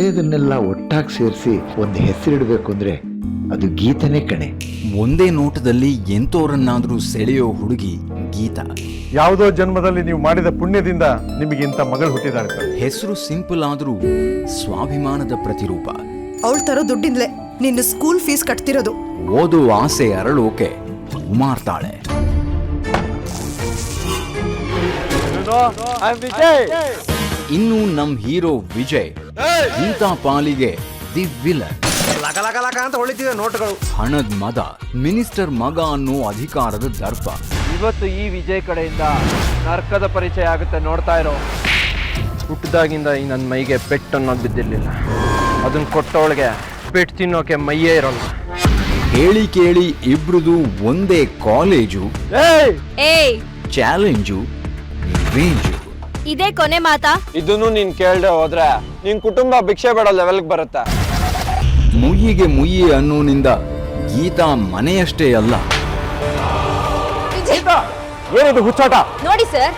ಒಳ್ಳೆಯದನ್ನೆಲ್ಲ ಒಟ್ಟಾಗಿ ಸೇರಿಸಿ ಒಂದು ಹೆಸರಿಡಬೇಕು ಅಂದ್ರೆ ಅದು ಗೀತನೇ ಕಣೆ. ಒಂದೇ ನೋಟದಲ್ಲಿ ಎಂತೋರನ್ನಾದ್ರೂ ಸೆಳೆಯೋ ಹುಡುಗಿ ಗೀತಾ. ಯಾವುದೋ ಜನ್ಮದಲ್ಲಿ ನೀವು ಮಾಡಿದ ಪುಣ್ಯದಿಂದ ನಿಮಗೆ ಇಂಥ ಮಗಳು ಹುಟ್ಟಿದಾಳೆ ಸರ್. ಹೆಸರು ಸಿಂಪಲ್ ಆದ್ರೂ ಸ್ವಾಭಿಮಾನದ ಪ್ರತಿರೂಪ. ಅವಳ ತರೋ ದುಡ್ಡಿಂದಲೇ ನಿನ್ನ ಸ್ಕೂಲ್ ಫೀಸ್ ಕಟ್ತಿರೋದು. ಓದು ಆಸೆ ಅರಳೋಕೆ ಉಮಾರ್ತಾಳೆ. ಇನ್ನು ನಮ್ ಹೀರೋ ವಿಜಯ್ ಗೀತಾ ಪಾಲಿಗೆ ದಿ ವಿಲನ್. ಅಂತ ಹೊಳಿತಿವೆ ನೋಟ್ಗಳು. ಹಣದ ಮದ, ಮಿನಿಸ್ಟರ್ ಮಗ ಅನ್ನೋ ಅಧಿಕಾರದ ದರ್ಪ. ಇವತ್ತು ಈ ವಿಜಯ್ ಕಡೆಯಿಂದ ನರ್ಕದ ಪರಿಚಯ ಆಗುತ್ತೆ, ನೋಡ್ತಾ ಇರೋ. ಹುಟ್ಟಿದಾಗಿಂದ ಈ ನನ್ನ ಮೈಗೆ ಪೆಟ್ಟು ಅನ್ನೋದು ಬಿದ್ದಿರ್ಲಿಲ್ಲ. ಅದನ್ನ ಕೊಟ್ಟವಳಿಗೆ ಪೆಟ್ಟು ತಿನ್ನೋಕೆ ಮೈಯೇ ಇರೋಲ್ಲ. ಹೇಳಿ ಕೇಳಿ ಇಬ್ರದು ಒಂದೇ ಕಾಲೇಜು, ಚಾಲೆಂಜು, ರೇಂಜು. ಇದೇ ಕೊನೆ ಮಾತಾ? ಇದನ್ನು ನೀನ್ ಕೇಳ್ದೆ ಹೋದ್ರೆ ನಿನ್ ಕುಟುಂಬ ಭಿಕ್ಷೆ ಬೇಡ ಲೆವೆಲ್ಗೆ ಬರುತ್ತೆ. ಮುಯ್ಯಿಗೆ ಮುಯ್ಯಿ ಅನ್ನೋನಿಂದ ಗೀತಾ ಮನೆಯಷ್ಟೇ ಅಲ್ಲ, ಏನಿದು ಹುಚ್ಚಾಟ? ನೋಡಿ ಸರ್,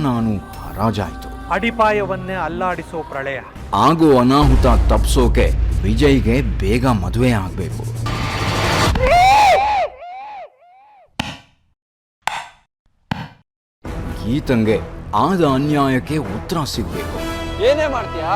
ನಾನು ಹರಾಜಾಯ್ತು. ಅಡಿಪಾಯವನ್ನೇ ಅಲ್ಲಾಡಿಸೋ ಪ್ರಳಯ. ಆಗೋ ಅನಾಹುತ ತಪ್ಸೋಕೆ ವಿಜಯ್ಗೆ ಬೇಗ ಮದುವೆ ಆಗ್ಬೇಕು. ಗೀತಂಗೆ ಆದ ಅನ್ಯಾಯಕ್ಕೆ ಉತ್ತರ ಸಿಗ್ಬೇಕು. ಏನೇ ಮಾಡ್ತೀಯಾ?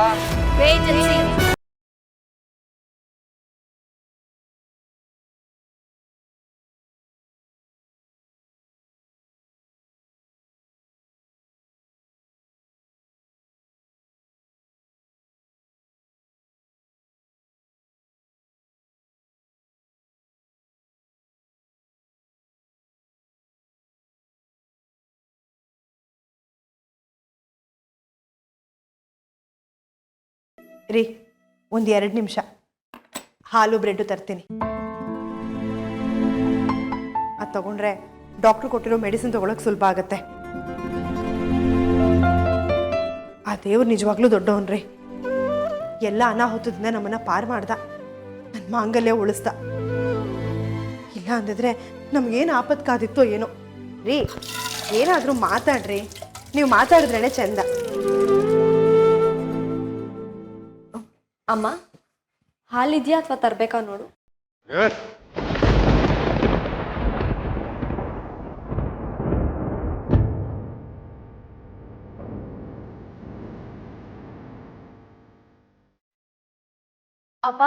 ರೀ, ಒಂದು 2 ನಿಮಿಷ ಹಾಲು ಬ್ರೆಡ್ಡು ತರ್ತೀನಿ. ಅದು ತಗೊಂಡ್ರೆ ಡಾಕ್ಟ್ರು ಕೊಟ್ಟಿರೋ ಮೆಡಿಸಿನ್ ತಗೊಳಕ್ಕೆ ಸುಲಭ ಆಗತ್ತೆ. ಆ ದೇವ್ರು ನಿಜವಾಗ್ಲೂ ದೊಡ್ಡವನ್ರಿ. ಎಲ್ಲ ಅನಾಹುತದಿಂದ ನಮ್ಮನ್ನ ಪಾರು ಮಾಡ್ದ, ನನ್ನ ಮಾಂಗಲ್ಯ ಉಳಿಸ್ದ. ಇಲ್ಲ ಅಂದಿದ್ರೆ ನಮ್ಗೇನು ಆಪತ್ಕಾದಿತ್ತೋ ಏನೋ. ರೀ, ಏನಾದರೂ ಮಾತಾಡ್ರಿ, ನೀವು ಮಾತಾಡಿದ್ರೇನೆ ಚಂದ. ಅಮ್ಮ, ಹಾಲಿದ್ಯಾ ಅಥವಾ ತರ್ಬೇಕಾ ನೋಡು. ಅಪ್ಪ,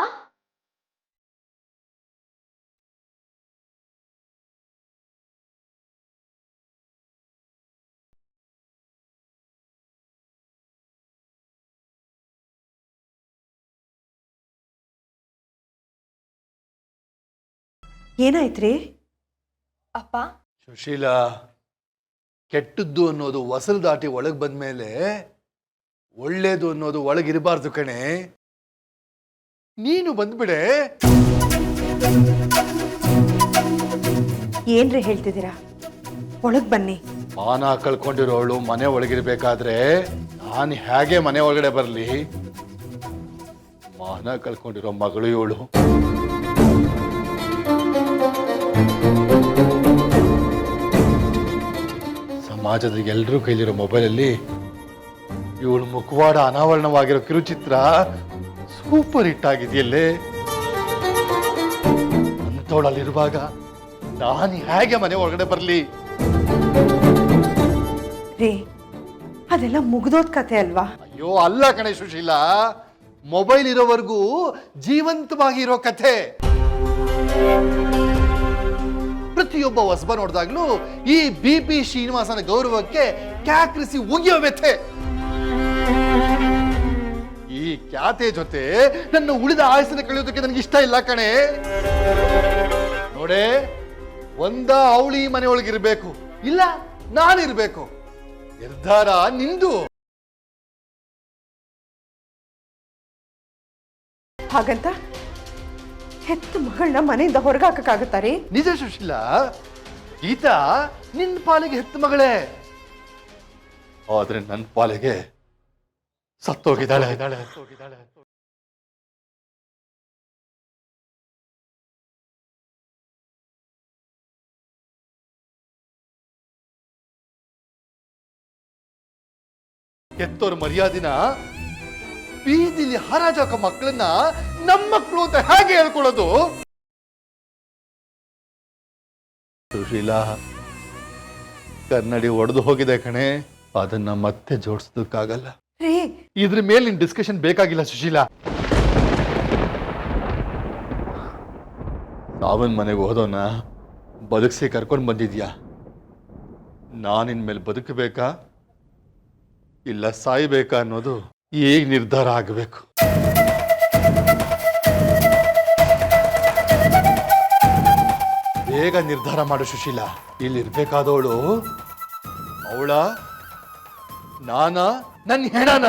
ಏನಾಯ್ತ್ರಿ? ಅಪ್ಪ, ಸುಶೀಲಾ, ಕೆಟ್ಟದ್ದು ಅನ್ನೋದು ಹೊಸಲು ದಾಟಿ ಒಳಗೆ ಬಂದ್ಮೇಲೆ ಒಳ್ಳೇದು ಅನ್ನೋದು ಒಳಗಿರಬಾರ್ದು ಕಣೆ. ನೀನು ಬಂದ್ಬಿಡೆ. ಏನ್ರಿ ಹೇಳ್ತಿದ್ದೀರಾ? ಒಳಗ್ ಬನ್ನಿ. ಮಾನ ಕಳ್ಕೊಂಡಿರೋಳು ಮನೆ ಒಳಗಿರ್ಬೇಕಾದ್ರೆ ನಾನು ಹೇಗೆ ಮನೆ ಒಳಗಡೆ ಬರಲಿ? ಮಾನ ಕಳ್ಕೊಂಡಿರೋ ಮಗಳು ಇವಳು. ಸಮಾಜದ ಎಲ್ಲರೂ ಕೈಲಿರೋ ಮೊಬೈಲಲ್ಲಿ ಇವಳು ಮುಖವಾಡ ಅನಾವರಣವಾಗಿರೋ ಕಿರುಚಿತ್ರ ಸೂಪರ್ ಹಿಟ್ ಆಗಿದೆಯಲ್ಲೇ. ಅಂಥವಳಲ್ಲಿರುವಾಗ ನಾನು ಹೇಗೆ ಮನೆ ಒಳಗಡೆ ಬರಲಿ? ರೀ, ಅದೆಲ್ಲ ಮುಗ್ದೋದ್ ಕತೆ ಅಲ್ವಾ? ಅಯ್ಯೋ ಅಲ್ಲ ಕಣೆ ಸುಶೀಲಾ, ಮೊಬೈಲ್ ಇರೋವರೆಗೂ ಜೀವಂತವಾಗಿ ಇರೋ ಕಥೆ. ಪ್ರತಿಯೊಬ್ಬ ಹೊಸಬ ನೋಡಿದಾಗ್ಲೂ ಈ BP ಶ್ರೀನಿವಾಸನ ಗೌರವಕ್ಕೆ ಕ್ಯಾಕ್ರಿಸಿ ಉಗಿಯೋ ವ್ಯಥೆ. ಈ ಖ್ಯಾತೆ ಜೊತೆ ನನ್ನ ಉಳಿದ ಆಯಸ್ಸನ್ನು ಕಳೆಯೋದಕ್ಕೆ ನನಗೆ ಇಷ್ಟ ಇಲ್ಲ ಕಣೆ. ನೋಡೆ, ಒಂದ ಅವಳಿ ಮನೆ ಒಳಗಿರ್ಬೇಕು, ಇಲ್ಲ ನಾನಿರ್ಬೇಕು. ನಿರ್ಧಾರ ನಿಂದು. ಹಾಗಂತ ಹೆತ್ತ ಮಗಳನ್ನ ಮನೆಯಿಂದ ಹೊರಗಾಕಕ್ಕಾಗತ್ತಾರೆ? ನಿಜ ಸುಶೀಲಾ, ಗೀತಾ ನಿನ್ನ ಪಾಲಿಗೆ ಹೆತ್ತ ಮಗಳೇ, ಆದ್ರೆ ನನ್ನ ಪಾಲಿಗೆ ಸತ್ತೋಗಿದ್ದಾಳೆ. ಹೆತ್ತೋರ್ ಮರ್ಯಾದಿನ ಬೀದಿಲಿ ಹರಾಜಾಕ ಮಕ್ಕಳನ್ನ ನಮ್ಮ ಮಕ್ಕಳು ಅಂತ ಹೇಗೆ ಹೇಳ್ಕೊಳ್ಳೋದು? ಸುಶೀಲಾ, ಕನ್ನಡಿ ಒಡೆದು ಹೋಗಿದೆ ಕಣೆ, ಅದನ್ನ ಮತ್ತೆ ಜೋಡಿಸೋದಕ್ಕಾಗಲ್ಲ. ರೀ ಇದ್ರ ಮೇಲೆ ನಿನ್ ಡಿಸ್ಕಷನ್ ಬೇಕಾಗಿಲ್ಲ ಸುಶೀಲಾ. ಸಾವನ್ ಮನೆಗೆ ಹೋದೋನ ಬದುಕ್ಸಿ ಕರ್ಕೊಂಡು ಬಂದಿದ್ಯಾ. ನಾನಿನ್ ಮೇಲೆ ಬದುಕಬೇಕಾ ಇಲ್ಲ ಸಾಯ್ಬೇಕಾ ಅನ್ನೋದು ಈಗ ನಿರ್ಧಾರ ಆಗಬೇಕು. ಬೇಗ ನಿರ್ಧಾರ ಮಾಡು ಸುಶೀಲಾ. ಇಲ್ಲಿರ್ಬೇಕಾದವಳು ಅವಳ ನಾನಾ ನನ್ನ ಹೆಣನ?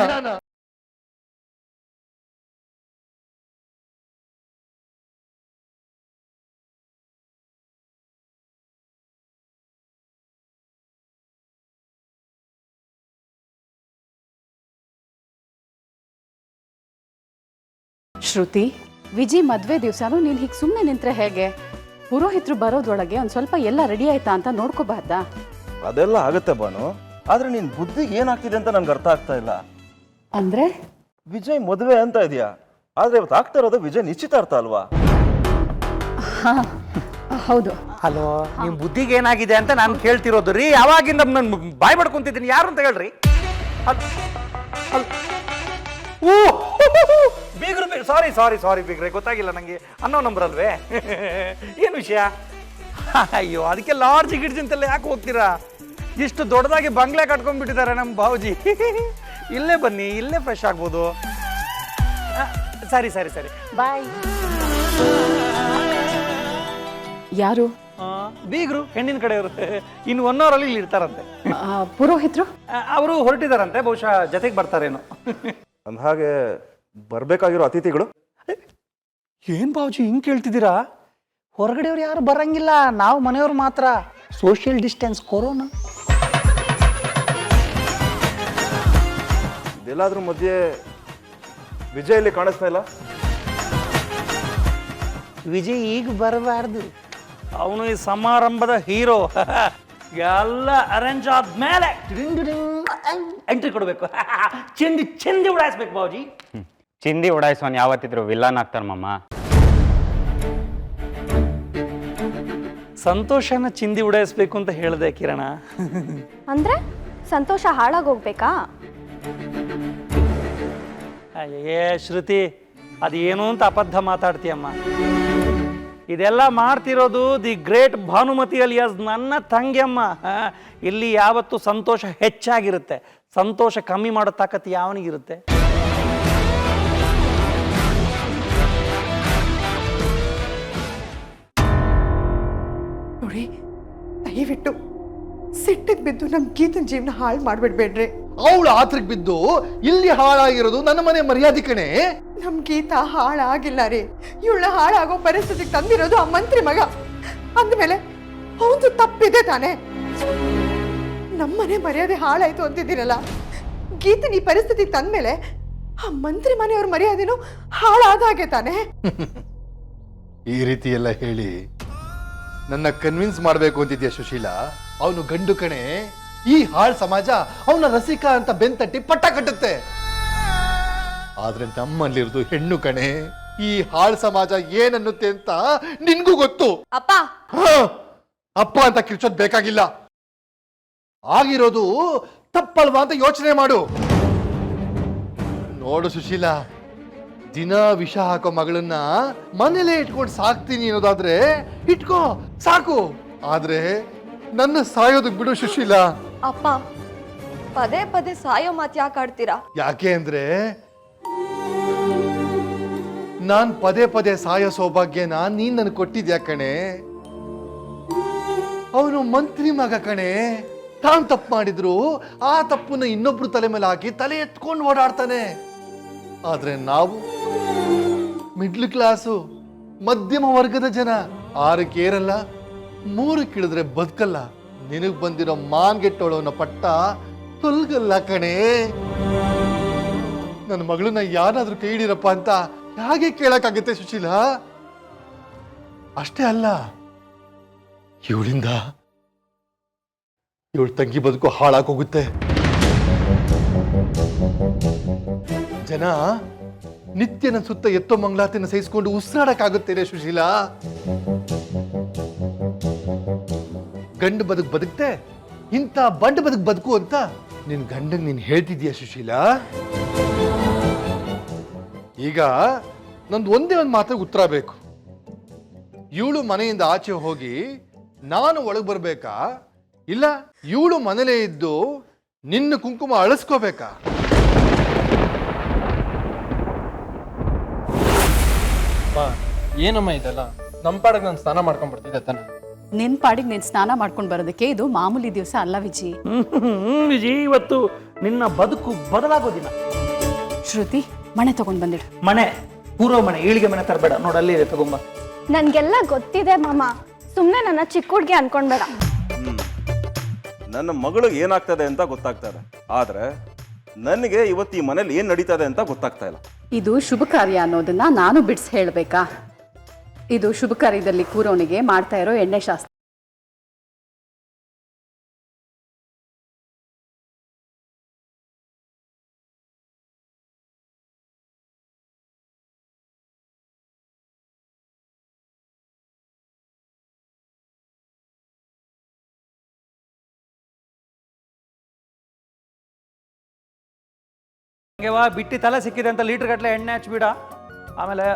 ಶ್ರುತಿ, ವಿಜಿ ಮದ್ವೆ ದಿವಸನೂ ನೀನು ಹೀಗೆ ಸುಮ್ಮನೆ ನಿಂತ್ರೆ ಹೇಗೆ? ಪುರೋಹಿತರು ಬರೋದ್ರೊಳಗೆ ಒಂದು ಸ್ವಲ್ಪ ಎಲ್ಲ ರೆಡಿ ಆಯ್ತಾ ಅಂತ ನೋಡ್ಕೋಬಾರ್ದಾ? ಅದೆಲ್ಲ ಆಗುತ್ತೆ ಬಾನು, ಆದ್ರೆ ನಿನ್ ಬುದ್ಧಿಗೆ ಏನಾಗ್ತಿದೆ ಅಂತ ನನ್ಗೆ ಅರ್ಥ ಆಗ್ತಾ ಇಲ್ಲ. ಅಂದ್ರೆ ವಿಜಯ್ ಮದುವೆ ಅಂತ ಇದೆಯಾ, ಆದ್ರೆ ಇವತ್ತು ಆಗ್ತಾ ಇರೋದು ವಿಜಯ್ ನಿಶ್ಚಿತಾರ್ಥ ಅಲ್ವಾ? ಹೌದು. ಹಲೋ, ನಿಮ್ ಬುದ್ಧಿಗೆ ಏನಾಗಿದೆ ಅಂತ ನಾನು ಕೇಳ್ತಿರೋದು ರೀ. ಯಾವಾಗಿಂದ ನಾನು ಬಾಯ್ ಪಡ್ಕೊಂತಿದ್ದೀನಿ, ಯಾರು ಅಂತ ಹೇಳ್ರಿ. ಬೀಗ್ರು, ಸಾರಿ ಸಾರಿ ಸಾರಿ ಬೀಗ್ರೆ, ಗೊತ್ತಾಗಿಲ್ಲ ನಂಗೆ. ಅನ್ನೋ ನಂಬರ್ ಅಲ್ವೇ? ಏನು ವಿಷಯ? ಅಯ್ಯೋ, ಅದಕ್ಕೆ ಲಾಡ್ಜ್ ಗಿಡ್ಜ್ ಅಂತೆಲ್ಲ ಯಾಕೆ ಹೋಗ್ತೀರಾ? ಇಷ್ಟು ದೊಡ್ಡದಾಗಿ ಬಂಗ್ಲೆ ಕಟ್ಕೊಂಡ್ಬಿಟ್ಟಿದ್ದಾರೆ ನಮ್ಮ ಬಾವುಜಿ. ಇಲ್ಲೇ ಬನ್ನಿ, ಇಲ್ಲೇ ಫ್ರೆಶ್ ಆಗ್ಬೋದು. ಸರಿ ಸರಿ ಸರಿ, ಬಾಯ್. ಯಾರು? ಬೀಗ್ರು, ಹೆಣ್ಣಿನ ಕಡೆಯವರು. ಇನ್ನು 1 hour ಅಲ್ಲಿ ಇಲ್ಲಿ ಇರ್ತಾರಂತೆ. ಪುರೋಹಿತರು ಅವರು ಹೊರಟಿದಾರಂತೆ, ಬಹುಶಃ ಜೊತೆಗೆ ಬರ್ತಾರೇನೋ. ಅಂದಹಾಗೆ ಬರ್ಬೇಕಾಗಿರೋ ಅತಿಥಿಗಳು ಏನ್ ಬಾವುಜಿ ಹಿಂಗ್ ಕೇಳ್ತಿದ್ದೀರಾ? ಹೊರಗಡೆಯವ್ರು ಯಾರು ಬರಂಗಿಲ್ಲ, ನಾವು ಮನೆಯವ್ರು ಮಾತ್ರ. Social distance, corona. ಇದೆಲ್ಲಾದ್ರೂ ಮಧ್ಯೆ ವಿಜಯ್ ಇಲ್ಲಿ ಕಾಣಿಸ್ತಾ ಇಲ್ಲ. ವಿಜಯ್ ಈಗ ಬರಬಾರ್ದು, ಅವನು ಈ ಸಮಾರಂಭದ ಹೀರೋ. ಎಲ್ಲ ಅರೇಂಜ್ ಆದ್ಮೇಲೆ ಎಂಟ್ರಿ ಕೊಡ್ಬೇಕು. ಚಿಂದಿ ಉಡಾಯಿಸ್ಬೇಕು ಬಾವುಜಿ. ಚಿಂದಿ ಉಡಾಯಿಸೋನ್ ಯಾವತ್ತಿದ್ರು ವಿಲ್ಲನ್ ಆಗ್ತಾರ ಮಾಮ. ಸಂತೋಷನ ಚಿಂದಿ ಉಡಾಯಿಸ್ಬೇಕು ಅಂತ ಹೇಳಿದೆ ಕಿರಣ. ಅಂದ್ರೆ ಸಂತೋಷ ಹಾಳಾಗೋಗ್ಬೇಕಾ? ಏ ಶ್ರುತಿ, ಅದೇನು ಅಂತ ಅಬದ್ಧ ಮಾತಾಡ್ತೀಯಮ್ಮ. ಇದೆಲ್ಲ ಮಾಡ್ತಿರೋದು ದಿ ಗ್ರೇಟ್ ಭಾನುಮತಿ ಅಲಿಯಾಸ್ ನನ್ನ ತಂಗಿಯಮ್ಮ. ಇಲ್ಲಿ ಯಾವತ್ತು ಸಂತೋಷ ಹೆಚ್ಚಾಗಿರುತ್ತೆ, ಸಂತೋಷ ಕಮ್ಮಿ ಮಾಡೋ ತಾಕತ್ತು ಯಾವನಿಗಿರುತ್ತೆ? ನೋಡಿ, ದಯವಿಟ್ಟು ಸಿಟ್ಟಿಗೆ ಬಿದ್ದು ನಮ್ ಗೀತನ್ ಜೀವನ ಹಾಳು ಮಾಡ್ಬಿಡ್ಬೇಡ್ರಿ. ಅವಳು ಆತ್ರಕ್ಕೆ ಬಿದ್ದು ಇಲ್ಲಿ ಹಾಳಾಗಿರೋದು ನನ್ನ ಮನೆ ಮರ್ಯಾದೆ ಕಣೆ. ನಮ್ ಗೀತ ಹಾಳಾಗಿಲ್ಲ ರೀ, ಇವಳ ಹಾಳಾಗೋ ಪರಿಸ್ಥಿತಿಗೆ ತಂದಿರೋದು ಆ ಮಂತ್ರಿ ಮಗ. ಅಂದ್ಮೇಲೆ ಅವನು ತಪ್ಪಿದೆ ತಾನೆ. ನಮ್ಮನೆ ಮರ್ಯಾದೆ ಹಾಳಾಯ್ತು ಅಂತಿದ್ದೀರಲ್ಲ, ಗೀತನ್ ಈ ಪರಿಸ್ಥಿತಿಗೆ ತಂದ್ಮೇಲೆ ಆ ಮಂತ್ರಿ ಮನೆಯವ್ರ ಮರ್ಯಾದೆನೂ ಹಾಳಾದ ಹಾಗೆ ತಾನೆ. ಈ ರೀತಿ ಎಲ್ಲ ಹೇಳಿ ನನ್ನ ಕನ್ವಿನ್ಸ್ ಮಾಡ್ಬೇಕು ಅಂತಿದ್ಯಾ ಸುಶೀಲಾ? ಅವನು ಗಂಡು ಕಣೆ. ಈ ಹಾಳ್ ಸಮಾಜ ಅವನ ರಸಿಕ ಅಂತ ಬೆಂತಟ್ಟಿ ಪಟ್ಟ ಕಟ್ಟುತ್ತೆ. ಆದ್ರೆ ನಮ್ಮಲ್ಲಿರೋದು ಹೆಣ್ಣು ಕಣೆ. ಈ ಹಾಳ್ ಸಮಾಜ ಏನನ್ನುತ್ತೆ ಅಂತ ನಿನ್ಗೂ ಗೊತ್ತು. ಅಪ್ಪ, ಅಪ್ಪ ಅಂತ ಕಿರ್ಚೋದ್ ಬೇಕಾಗಿಲ್ಲ. ಆಗಿರೋದು ತಪ್ಪಲ್ವಾ ಅಂತ ಯೋಚನೆ ಮಾಡು. ನೋಡು ಸುಶೀಲಾ, ದಿನ ವಿಷ ಹಾಕೋ ಮಗಳನ್ನ ಮನೇಲೆ ಇಟ್ಕೊಂಡು ಸಾಕ್ತೀನಿ ಅನ್ನೋದಾದ್ರೆ ಇಟ್ಕೋ, ಸಾಕು. ಆದ್ರೆ ನನ್ನ ಸಾಯೋದಕ್ ಬಿಡು ಸುಶೀಲಾ. ಅಪ್ಪ, ಪದೇ ಪದೇ ಸಾಯೋ ಮಾತು ಯಾಕೆ ಆಡ್ತೀರಾ? ಯಾಕೆ ಅಂದ್ರೆ ನಾನ್ ಪದೇ ಪದೇ ಸಾಯೋ ಸೌಭಾಗ್ಯನ ನೀನ್ ನನ್ ಕೊಟ್ಟಿದ್ಯಾ ಕಣೆ. ಅವನು ಮಂತ್ರಿ ಮಗ ಕಣೆ. ತಾನ್ ತಪ್ಪು ಮಾಡಿದ್ರು ಆ ತಪ್ಪನ್ನ ಇನ್ನೊಬ್ರು ತಲೆ ಮೇಲೆ ಹಾಕಿ ತಲೆ ಎತ್ಕೊಂಡು ಓಡಾಡ್ತಾನೆ. ಆದ್ರೆ ನಾವು ಮಿಡ್ಲ್ ಕ್ಲಾಸು, ಮಧ್ಯಮ ವರ್ಗದ ಜನ. 6ಕ್ಕೆ ಏರಲ್ಲ, 3ಕ್ಕೆ ಇಳಿದ್ರೆ ಬದುಕಲ್ಲ. ನಿನಗ್ ಬಂದಿರೋ ಮಾನ್ಗೆಟ್ಟೋಳವನ ಪಟ್ಟ ತೊಲ್ಗಲ್ಲ ಕಣೆ. ನನ್ನ ಮಗಳನ್ನ ಯಾರಾದ್ರೂ ಕೈ ಹಿಡೀರಪ್ಪ ಅಂತ ಹೇಗೆ ಕೇಳಕ್ಕಾಗತ್ತೆ ಸುಶೀಲಾ? ಅಷ್ಟೇ ಅಲ್ಲ, ಇವಳಿಂದ ಇವಳ ತಂಗಿ ಬದುಕು ಹಾಳಾಗೋಗುತ್ತೆ. ಜನ ನಿತ್ಯ ನನ್ನ ಸುತ್ತ ಎತ್ತೋ ಮಂಗಳಾರತಿನ ಸಹಿಸ್ಕೊಂಡು ಉಸಿರಾಡಕ್ಕಾಗುತ್ತೇನೆ ಸುಶೀಲಾ? ಗಂಡು ಬದುಕ್ತೆ ಇಂಥ ಬಂಡ ಬದುಕು ಅಂತ ನಿನ್ ಗಂಡಂಗ್ ನೀನ್ ಹೇಳ್ತಿದೀಯ ಸುಶೀಲಾ? ಈಗ ನಂದು ಒಂದೇ ಒಂದು ಮಾತ್ರ ಉತ್ತರ ಬೇಕು. ಇವಳು ಮನೆಯಿಂದ ಆಚೆ ಹೋಗಿ ನಾನು ಒಳಗೆ ಬರ್ಬೇಕಾ, ಇಲ್ಲ ಇವಳು ಮನೇಲೇ ಇದ್ದು ನಿನ್ನ ಕುಂಕುಮ ಅಳಿಸ್ಕೋಬೇಕಾ? ಏನಮ್ಮ ಇದೆಲ್ಲ? ನಮ್ಮ ಪಾಡಕ್ಕೆ ನಾನು ಸ್ನಾನ ಮಾಡ್ಕೊಂಡ್ ಬರ್ತಿದ್ದೆ ತಾನೆ. ನಿನ್ ಪಾಡಿಗೆ ನೀನ್ ಸ್ನಾನ ಮಾಡ್ಕೊಂಡು ಬರೋದಕ್ಕೆ ಇದು ಮಾಮೂಲಿ ದಿವಸ ಅಲ್ಲ ವಿಜಿ. ವಿಜಿ, ಇವತ್ತು ನಿನ್ನ ಬದುಕು ಬದಲಾಗೋ ದಿನ. ಶ್ರುತಿ, ಮಣೆ ತಗೊಂಡ್ ಬಂದಿಡು. ಮನೆ, ಪೂರ್ವ ಮನೆ, ಈಳಿಗೆ ಮನೆ ತರಬೇಡ, ನೋಡು ಅಲ್ಲಿದೆ, ತಗೊಂಬ. ನನ್ಗೆಲ್ಲ ಗೊತ್ತಿದೆ ಮಾಮ, ಸುಮ್ಮನೆ ನನ್ನ ಚಿಕ್ಕ ಹುಡ್ಗಿ ಅನ್ಕೊಂಡ್ಬೇಡ. ನನ್ನ ಮಗಳಿಗೆ ಏನಾಗ್ತದೆ ಅಂತ ಗೊತ್ತಾಗ್ತದೆ, ಆದ್ರೆ ನನಗೆ ಇವತ್ತು ಈ ಮನೇಲಿ ಏನ್ ನಡೀತದೆ ಅಂತ ಗೊತ್ತಾಗ್ತಾ ಇಲ್ಲ. ಇದು ಶುಭ ಕಾರ್ಯ ಅನ್ನೋದನ್ನ ನಾನು ಬಿಡ್ಸ್ ಹೇಳ್ಬೇಕಾ? ಇದು ಶುಭ ಕಾರ್ಯದಲ್ಲಿ ಕೂರೋನಿಗೆ ಮಾಡ್ತಾ ಇರೋ ಎಣ್ಣೆ ಶಾಸ್ತ್ರ. ಬಿಟ್ಟು ತಲೆ ಸಿಕ್ಕಿದೆ ಅಂತ ಲೀಟರ್ ಗಟ್ಟಲೆ ಎಣ್ಣೆ ಹಚ್ಬಿಡ. ಆಮೇಲೆ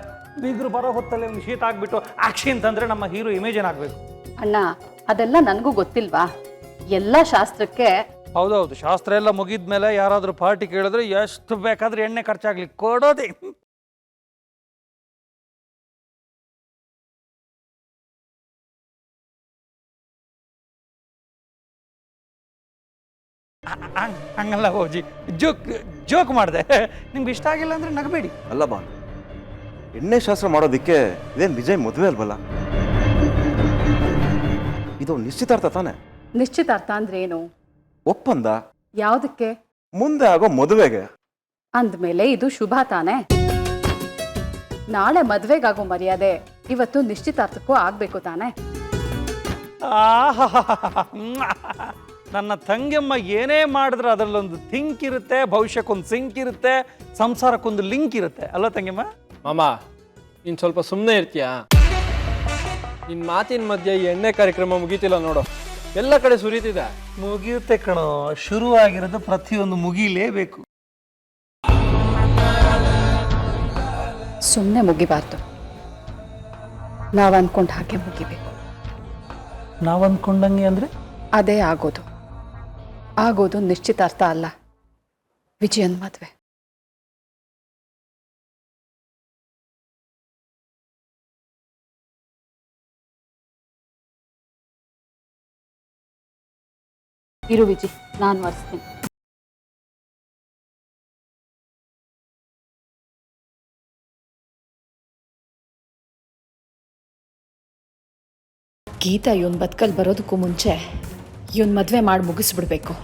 ಬೀಗರು ಬರೋ ಹೊತ್ತಲ್ಲಿ ಒಂದು ಶೀತ ಆಗ್ಬಿಟ್ಟು ಆಕ್ಷಿ ಅಂತಂದ್ರೆ ನಮ್ಮ ಹೀರೋ ಇಮೇಜ್ ಏನಾಗಬೇಕು? ಅಣ್ಣ, ಅದೆಲ್ಲ ನನಗೂ ಗೊತ್ತಿಲ್ವಾ? ಎಲ್ಲ ಶಾಸ್ತ್ರಕ್ಕೆ. ಹೌದೌದು, ಶಾಸ್ತ್ರ ಎಲ್ಲ ಮುಗಿದ್ಮೇಲೆ ಯಾರಾದ್ರೂ ಪಾರ್ಟಿ ಕೇಳಿದ್ರೆ ಎಷ್ಟು ಬೇಕಾದ್ರೂ ಎಣ್ಣೆ ಖರ್ಚಾಗ್ಲಿ ಕೊಡೋದೇ. ಹಂಗಲ್ಲ ಹೋಜಿ, ಜೋಕ್ ಮಾಡಿದೆ. ನಿಮ್ಗೆ ಇಷ್ಟ ಆಗಿಲ್ಲ ಅಂದ್ರೆ ನಗಬೇಡಿ. ಅಲ್ಲ ಬಾ, ಎಣ್ಣೆ ಶಾಸ್ತ್ರ ಮಾಡೋದಿಕ್ಕೆ ಇದೇನು ವಿಜಯ್ ಮದುವೆ ಅಲ್ವಲ್ಲ? ಇದು ನಿಶ್ಚಿತಾರ್ಥ ತಾನೆ? ನಿಶ್ಚಿತಾರ್ಥ ಅಂದ್ರೆ ಏನು? ಒಪ್ಪಂದ. ಯಾವುದಕ್ಕೆ? ಮುಂದೆ ಆಗೋ ಮದುವೆಗೆ. ಅಂದ್ಮೇಲೆ ಇದು ಶುಭ ತಾನೆ? ನಾಳೆ ಮದ್ವೆಗಾಗೋ ಮರ್ಯಾದೆ ಇವತ್ತು ನಿಶ್ಚಿತಾರ್ಥಕ್ಕೂ ಆಗ್ಬೇಕು ತಾನೆ? ನನ್ನ ತಂಗಿಯಮ್ಮ ಏನೇ ಮಾಡಿದ್ರೆ ಅದರಲ್ಲೊಂದು ಥಿಂಕ್ ಇರುತ್ತೆ, ಭವಿಷ್ಯಕ್ಕೊಂದು ಸಿಂಕ್ ಇರುತ್ತೆ, ಸಂಸಾರಕ್ಕೊಂದು ಲಿಂಕ್ ಇರುತ್ತೆ ಅಲ್ಲ ತಂಗಿಯಮ್ಮ? ಮಾಮ, ನೀನು ಸ್ವಲ್ಪ ಸುಮ್ಮನೆ ಇರ್ತೀಯಾ? ನಿನ್ನ ಮಾತಿನ ಮಧ್ಯೆ ಈ ಎಣ್ಣೆ ಕಾರ್ಯಕ್ರಮ ಮುಗೀತಿಲ್ಲ ನೋಡು, ಎಲ್ಲ ಕಡೆ ಸುರಿತಿದೆ. ಮುಗಿಯುತ್ತೆ ಕಣೋ, ಶುರು ಆಗಿರೋದು ಪ್ರತಿಯೊಂದು ಮುಗಿಲೇಬೇಕು. ಸುಮ್ಮನೆ ಮುಗಿಬಾರ್ದು, ನಾವು ಅನ್ಕೊಂಡ ಹಾಗೆ ಮುಗಿಬೇಕು. ನಾವು ಅಂದ್ಕೊಂಡಂಗೆ ಅಂದ್ರೆ ಅದೇ ಆಗೋದು. ಆಗೋದು ನಿಶ್ಚಿತಾರ್ಥ ಅಲ್ಲ, ವಿಜಯನ್ ಮದ್ವೆ. ಇರು ವಿಜಿ, ನಾನು ಒರೆಸ್ತೀನಿ. ಗೀತಾ ಇವನ್ ಬದುಕಲ್ ಬರೋದಕ್ಕೂ ಮುಂಚೆ ಇವನ್ ಮದ್ವೆ ಮಾಡಿ ಮುಗಿಸ್ಬಿಡ್ಬೇಕು.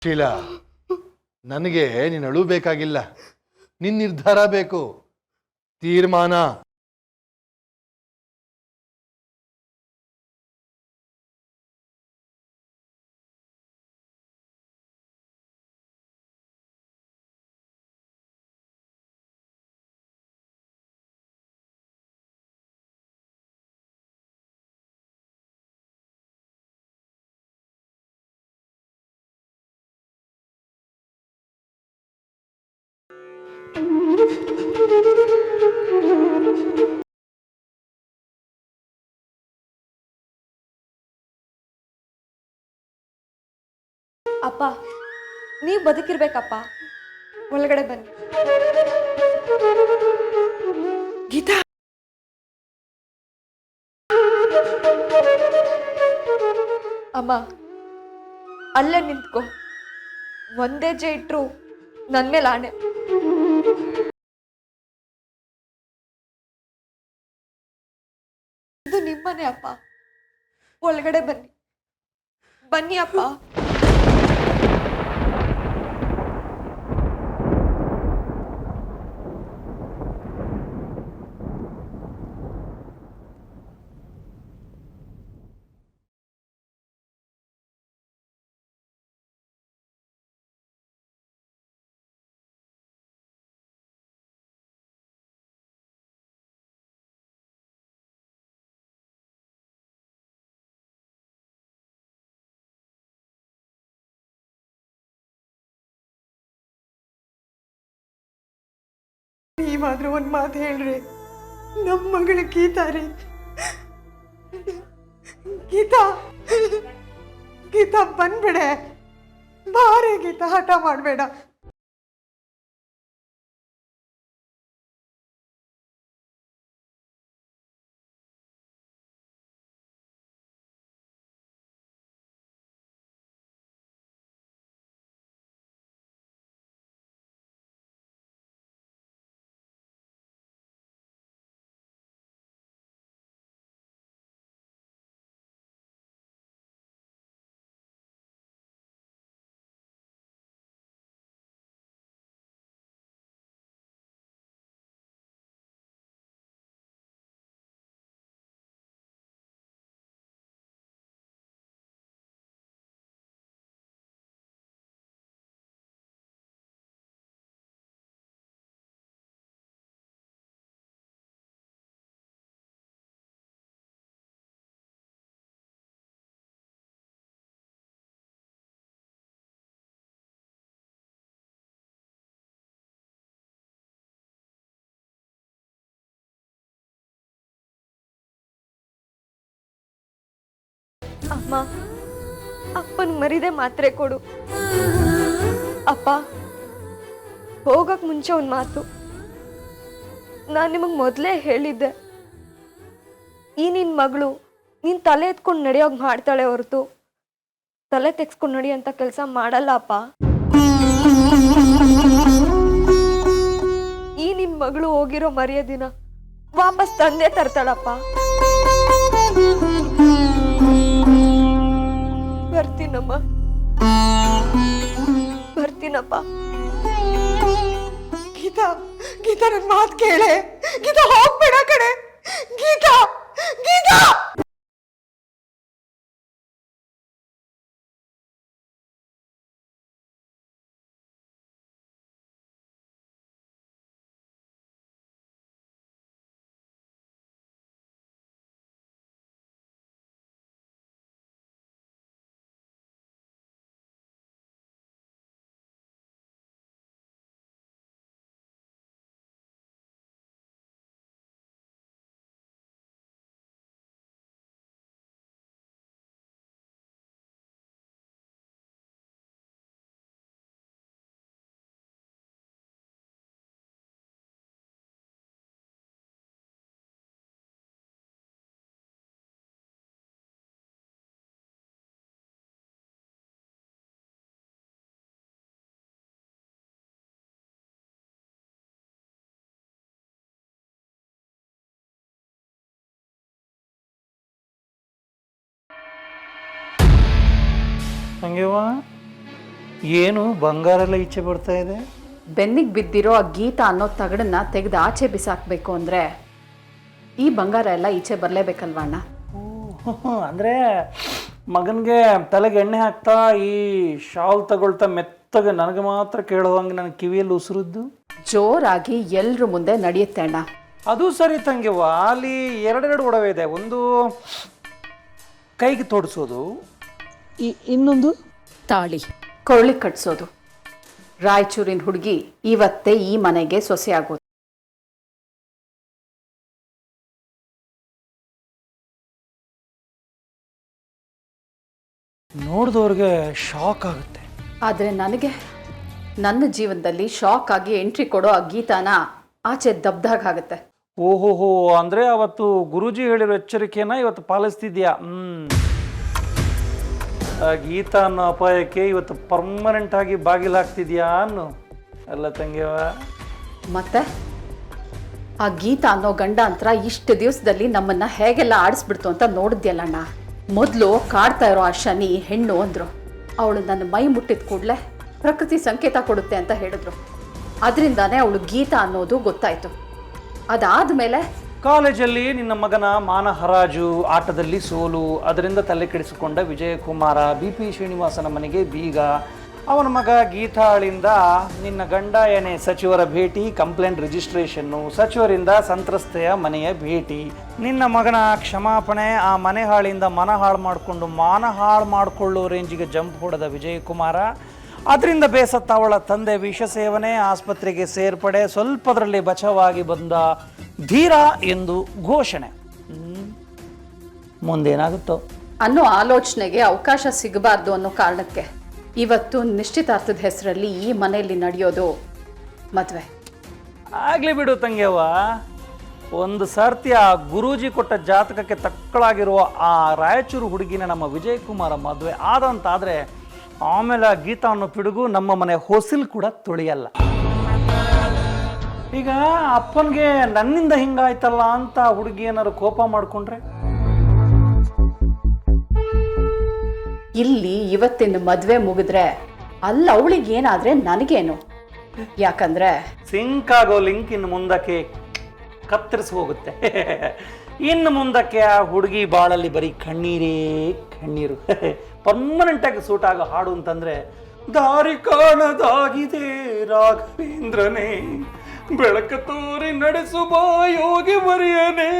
ಶೀಲಾ, ನನಗೆ ನೀನು ಅಳುಬೇಕಾಗಿಲ್ಲ, ನಿನ್ನ ನಿರ್ಧಾರ ಬೇಕು, ತೀರ್ಮಾನ. ಅಪ್ಪ, ನೀವು ಬದುಕಿರ್ಬೇಕಪ್ಪ. ಒಳಗಡೆ ಬನ್ನಿ. ಗೀತಾ, ಅಮ್ಮ ಅಲ್ಲೇ ನಿಂತ್ಕೋ. ಒಂದೇ ಜೆ ಇಟ್ರು ನನ್ ಮೇಲೆ ಆಣೆ. ಇದು ನಿಮ್ಮನೆ ಅಪ್ಪ. ಒಳಗಡೆ ಬನ್ನಿ, ಬನ್ನಿ ಅಪ್ಪ. ನೀವಾದ್ರೂ ಒಂದು ಮಾತು ಹೇಳ್ರಿ, ನಮ್ಮ ಮಗಳು ಗೀತಾ ರೀ. ಗೀತಾ ಗೀತಾ ಬಂದ್ಬಿಡೆ, ಬಾರೆ ಗೀತಾ, ಹಠ ಮಾಡಬೇಡ. ಅಮ್ಮ, ಅಪ್ಪನ ಮರಿದೆ ಮಾತ್ರೆ ಕೊಡು. ಅಪ್ಪ, ಹೋಗಕ್ ಮುಂಚೆ ಒಂದು ಮಾತು. ನಾನು ನಿಮಗೆ ಮೊದಲೇ ಹೇಳಿದ್ದೆ, ಈ ನಿನ್ನ ಮಗಳು ನೀನು ತಲೆ ಎತ್ಕೊಂಡು ನಡೆಯೋಗಿ ಮಾಡ್ತಾಳೆ ಹೊರತು ತಲೆ ತೆಗ್ಸ್ಕೊಂಡು ನಡಿ ಅಂತ ಕೆಲಸ ಮಾಡಲ್ಲ ಅಪ್ಪ. ಈ ನಿನ್ನ ಮಗಳು ಹೋಗಿರೋ ಮರ್ಯಾದಿನ ವಾಪಸ್ ತಂದೆ ತರ್ತಾಳಪ್ಪ. ಬರ್ತೀನಮ್ಮ, ಬರ್ತೀನಪ್ಪ. ಗೀತಾ ಗೀತಾ, ನನ್ನ ಮಾತು ಕೇಳೆ. ಗೀತಾ, ಹೋಗ್ಬೇಡ ಕಡೆ. ಗೀತಾ ಗೀತಾ. ಹಂಗೆವ ಏನು ಬಂಗಾರ ಎಲ್ಲ ಈಚೆ ಬರ್ತಾ ಇದೆ? ಬೆನ್ನಿಗೆ ಬಿದ್ದಿರೋ ಆ ಗೀತಾ ಅನ್ನೋ ತಗಡನ್ನ ತೆಗೆದು ಆಚೆ ಬಿಸಾಕಬೇಕು ಅಂದರೆ ಈ ಬಂಗಾರ ಎಲ್ಲ ಈಚೆ ಬರಲೇಬೇಕಲ್ವ ಅಣ್ಣ? ಅಂದರೆ ಮಗನಿಗೆ ತಲೆಗೆ ಎಣ್ಣೆ ಹಾಕ್ತಾ ಈ ಶಾಲ್ ತಗೊಳ್ತಾ ಮೆತ್ತಗೆ ನನಗೆ ಮಾತ್ರ ಕೇಳುವಂಗೆ ನನ್ನ ಕಿವಿಯಲ್ಲಿ ಉಸಿರುದ್ದು ಜೋರಾಗಿ ಎಲ್ರ ಮುಂದೆ ನಡೆಯುತ್ತೆ ಅಣ್ಣ. ಅದು ಸರಿ ತಂಗಿವ, ಅಲ್ಲಿ ಎರಡೆರಡು ಒಡವೆ ಇದೆ. ಒಂದು ಕೈಗೆ ತೋಡಿಸೋದು, ಇನ್ನೊಂದು ತಾಳಿ ಕೊಳ್ಳಿ ಕಟ್ಸೋದು. ರಾಯಚೂರಿನ ಹುಡುಗಿ ಇವತ್ತೇ ಈ ಮನೆಗೆ ಸೊಸೆ ಆಗೋದು. ನೋಡಿದವ್ರಿಗೆ ಶಾಕ್ ಆಗುತ್ತೆ. ಆದರೆ ನನಗೆ ನನ್ನ ಜೀವನದಲ್ಲಿ ಶಾಕ್ ಆಗಿ ಎಂಟ್ರಿ ಕೊಡೋ ಆ ಗೀತಾನ ಆಚೆ ದಬ್ದಾಗುತ್ತೆ. ಓಹೋಹೋ, ಅಂದರೆ ಅವತ್ತು ಗುರೂಜಿ ಹೇಳಿರೋ ಎಚ್ಚರಿಕೆನ ಇವತ್ತು ಪಾಲಿಸ್ತಿದ್ಯಾ? ಆ ಗೀತಾ ಅನ್ನೋ ಅಪಾಯಕ್ಕೆ ಇವತ್ತು ಪರ್ಮನೆಂಟ್ ಆಗಿ ಬಾಗಿಲಾಗ್ತಿದ್ಯಾ ಅನ್ನು ಎಲ್ಲ ತಂಗಿಯವ. ಮತ್ತೆ ಆ ಗೀತಾ ಅನ್ನೋ ಗಂಡಾಂತರ ಇಷ್ಟು ದಿವಸದಲ್ಲಿ ನಮ್ಮನ್ನ ಹೇಗೆಲ್ಲ ಆಡಿಸ್ಬಿಡ್ತು ಅಂತ ನೋಡಿದ್ಯಲ್ಲಣ್ಣ. ಮೊದಲು ಕಾಡ್ತಾ ಇರೋ ಆ ಶನಿ ಹೆಣ್ಣು ಅಂದ್ರು. ಅವಳು ನನ್ನ ಮೈ ಮುಟ್ಟಿದ ಕೂಡಲೇ ಪ್ರಕೃತಿ ಸಂಕೇತ ಕೊಡುತ್ತೆ ಅಂತ ಹೇಳಿದ್ರು. ಅದರಿಂದಾನೇ ಅವಳು ಗೀತಾ ಅನ್ನೋದು ಗೊತ್ತಾಯ್ತು. ಅದಾದ್ಮೇಲೆ ಕಾಲೇಜಲ್ಲಿ ನಿನ್ನ ಮಗನ ಮಾನ ಹರಾಜು, ಆಟದಲ್ಲಿ ಸೋಲು, ಅದರಿಂದ ತಲೆ ಕೆಡಿಸಿಕೊಂಡ ವಿಜಯಕುಮಾರ, BP ಶ್ರೀನಿವಾಸನ ಮನೆಗೆ ಬೀಗ, ಅವನ ಮಗ ಗೀತಾಳಿಂದ ನಿನ್ನ ಗಂಡ ಏನೇ ಸಚಿವರ ಭೇಟಿ, ಕಂಪ್ಲೇಂಟ್ ರಿಜಿಸ್ಟ್ರೇಷನ್ನು, ಸಚಿವರಿಂದ ಸಂತ್ರಸ್ತೆಯ ಮನೆಯ ಭೇಟಿ, ನಿನ್ನ ಮಗನ ಕ್ಷಮಾಪಣೆ, ಆ ಮನೆ ಹಾಳಿಂದ ಮನ ಹಾಳು ಮಾಡಿಕೊಂಡು ಮಾನ ಹಾಳು ಮಾಡಿಕೊಳ್ಳೋ ರೇಂಜಿಗೆ ಜಂಪ್ ಹೊಡೆದ ವಿಜಯಕುಮಾರ, ಅದರಿಂದ ಬೇಸತ್ತ ಅವಳ ತಂದೆ ವಿಷ ಸೇವನೆ, ಆಸ್ಪತ್ರೆಗೆ ಸೇರ್ಪಡೆ, ಸ್ವಲ್ಪದರಲ್ಲಿ ಬಚಾವಾಗಿ ಬಂದ ಧೀರ ಎಂದು ಘೋಷಣೆ. ಮುಂದೇನಾಗುತ್ತೋ ಅನ್ನೋ ಆಲೋಚನೆಗೆ ಅವಕಾಶ ಸಿಗಬಾರ್ದು ಅನ್ನೋ ಕಾರಣಕ್ಕೆ ಇವತ್ತು ನಿಶ್ಚಿತಾರ್ಥದ ಹೆಸರಲ್ಲಿ ಈ ಮನೆಯಲ್ಲಿ ನಡೆಯೋದು ಮದುವೆ. ಆಗ್ಲಿ ಬಿಡು ತಂಗ್ಯವ್ವ, ಒಂದು ಸರ್ತಿ ಆ ಗುರೂಜಿ ಕೊಟ್ಟ ಜಾತಕಕ್ಕೆ ತಕ್ಕಳಾಗಿರುವ ಆ ರಾಯಚೂರು ಹುಡುಗಿನ ನಮ್ಮ ವಿಜಯ್ ಕುಮಾರ ಮದುವೆ ಆದಂತಾದರೆ ಆಮೇಲೆ ಆ ಗೀತಾ ಅನ್ನೋ ಪಿಡುಗು ನಮ್ಮ ಮನೆ ಹೊಸಿಲ್ ಕೂಡ ತುಳಿಯಲ್ಲ. ಈಗ ಅಪ್ಪನಿಗೆ ನನ್ನಿಂದ ಹಿಂಗಾಯ್ತಲ್ಲ ಅಂತ ಹುಡುಗಿ ಏನಾದ್ರು ಕೋಪ ಮಾಡಿಕೊಂಡ್ರೆ? ಇಲ್ಲಿ ಇವತ್ತಿನ ಮದುವೆ ಮುಗಿದ್ರೆ ಅಲ್ಲ ಅವಳಿಗೆ ಏನಾದ್ರೆ ನನಗೇನು? ಯಾಕಂದ್ರೆ ಸಿಂಕ್ ಆಗೋ ಲಿಂಕ್ ಇನ್ನು ಮುಂದಕ್ಕೆ ಕತ್ತರಿಸಿ ಹೋಗುತ್ತೆ. ಇನ್ನು ಮುಂದಕ್ಕೆ ಆ ಹುಡುಗಿ ಬಾಳಲ್ಲಿ ಬರೀ ಕಣ್ಣೀರೇ ಕಣ್ಣೀರು. ಪರ್ಮನೆಂಟಾಗಿ ಸೂಟ್ ಆಗೋ ಹಾಡು ಅಂತಂದ್ರೆ ದಾರಿ ಕಾಣದಾಗಿದೆ ರಾಘವೇಂದ್ರನೇ, ಬೆಳಕ ತೋರಿ ನಡೆಸುವ ಯೋಗಿ ಬರೆಯನೇ.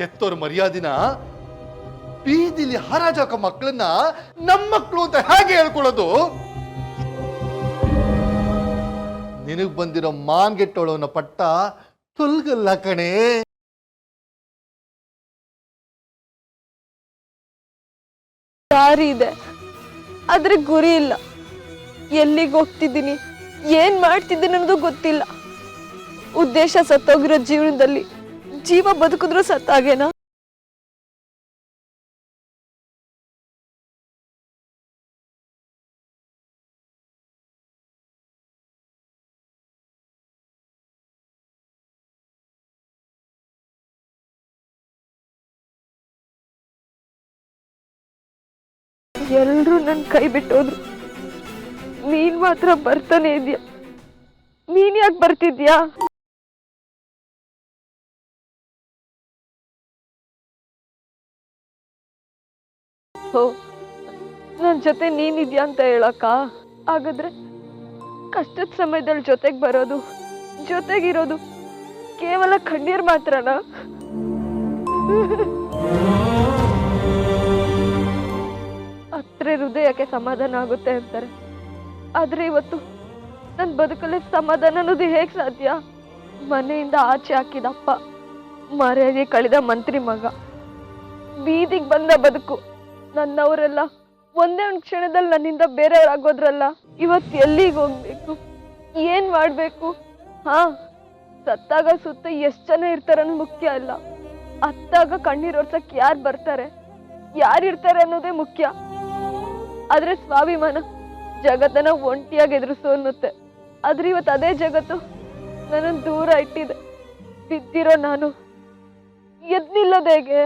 ಎತ್ತೋರ್ ಮರ್ಯಾದಿನ ಬೀದಿಲಿ ಹರಾಜಾಕ ಮಕ್ಕಳನ್ನ ನಮ್ಮ ಮಕ್ಕಳು ಅಂತ ಹೇಗೆ ಹೇಳ್ಕೊಳ್ಳೋದು? ನಿನಗ್ ಬಂದಿರೋ ಮಾನ್ಗೆಟ್ಟೋಳವನ ಪಟ್ಟ ತೊಲ್ಗಲ್ಲ ಕಣೆ. ದಾರಿ ಇದೆ ಆದ್ರೆ ಗುರಿ ಇಲ್ಲ. ಎಲ್ಲಿಗೆ ಹೋಗ್ತಿದ್ದೀನಿ, ಏನ್ ಮಾಡ್ತಿದ್ದೀನಿ ಅನ್ನೋದು ಗೊತ್ತಿಲ್ಲ. ಉದ್ದೇಶ ಸತ್ತೋಗಿರೋ ಜೀವನದಲ್ಲಿ ಜೀವ ಬದುಕಿದ್ರು ಸತ್ತಾಗೇನಾ? ಎಲ್ರೂ ನನ್ನ ಕೈ ಬಿಟ್ಟೋದ್ರು, ನೀನ್ ಮಾತ್ರ ಬರ್ತಾನೆ ಇದೆಯಾ. ನೀನ್ ಯಾಕೆ ಬರ್ತಿದ್ಯಾ? ನನ್ನ ಜೊತೆ ನೀನಿದ್ಯಾ ಅಂತ ಹೇಳಕ್ಕ? ಹಾಗಾದ್ರೆ ಕಷ್ಟದ ಸಮಯದಲ್ಲಿ ಜೊತೆಗೆ ಬರೋದು, ಜೊತೆಗಿರೋದು ಕೇವಲ ಕಣ್ಣೀರ್ ಮಾತ್ರನಾ? ಹತ್ರ ಹೃದಯಕ್ಕೆ ಸಮಾಧಾನ ಆಗುತ್ತೆ ಅಂತಾರೆ, ಆದ್ರೆ ಇವತ್ತು ನನ್ನ ಬದುಕಲ್ಲಿ ಸಮಾಧಾನ ಅನ್ನೋದು ಹೇಗ್ ಸಾಧ್ಯ? ಮನೆಯಿಂದ ಆಚೆ ಹಾಕಿದಪ್ಪ, ಮರ್ಯಾದೆ ಕಳೆದ ಮಂತ್ರಿ ಮಗ, ಬೀದಿಗೆ ಬಂದ ಬದುಕು, ನನ್ನವರೆಲ್ಲ ಒಂದೇ ಒಂದು ಕ್ಷಣದಲ್ಲಿ ನನ್ನಿಂದ ಬೇರೆಯವ್ರಾಗೋದ್ರಲ್ಲ. ಇವತ್ತು ಎಲ್ಲಿಗೆ ಹೋಗ್ಬೇಕು, ಏನ್ ಮಾಡ್ಬೇಕು? ಹಾ, ಸತ್ತಾಗ ಸುತ್ತ ಎಷ್ಟು ಜನ ಇರ್ತಾರನ್ನೋ ಮುಖ್ಯ ಅಲ್ಲ, ಅತ್ತಾಗ ಕಣ್ಣೀರೋರ್ಸಕ್ ಯಾರು ಬರ್ತಾರೆ, ಯಾರಿರ್ತಾರೆ ಅನ್ನೋದೇ ಮುಖ್ಯ. ಆದ್ರೆ ಸ್ವಾಭಿಮಾನ ಜಗತ್ತನ್ನ ಒಂಟಿಯಾಗಿ ಎದುರಿಸು ಅನ್ನುತ್ತೆ. ಆದ್ರೆ ಇವತ್ತು ಅದೇ ಜಗತ್ತು ನನ್ನನ್ನು ದೂರ ಇಟ್ಟಿದೆ. ಬಿದ್ದಿರೋ ನಾನು ಎದ್ ನಿಲ್ಲೋದು ಹೇಗೆ?